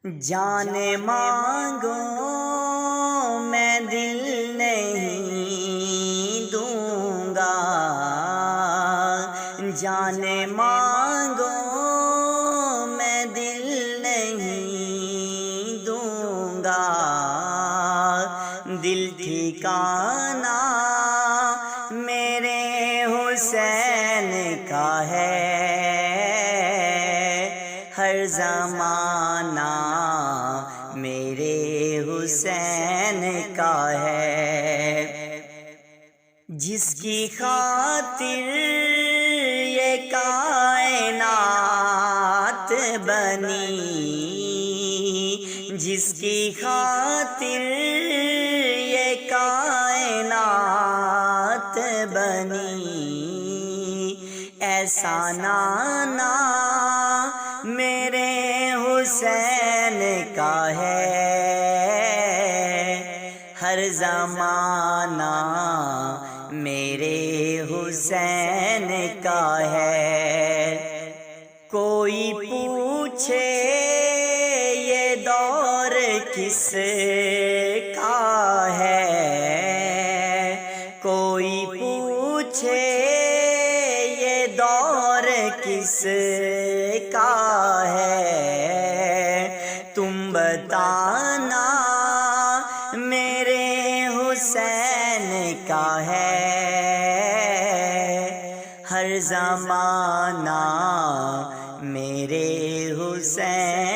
جان مانگو میں دل نہیں دوں گا، جان مانگو میں دل نہیں دوں گا، دل ٹھکانا میرے حسین کا ہے، ہر زمانہ میرے حسین کا ہے، جس کی خاطر یہ کائنات بنی، جس کی خاطر یہ کائنات بنی، ایسا نانا میرے حسین کا ہے، ہر زمانہ میرے حسین کا ہے، کوئی پوچھے یہ دور کس کا ہے، کوئی پوچھے یہ دور کس کا ہے، تم بتانا میرے حسین کا ہے، ہر زمانہ میرے حسین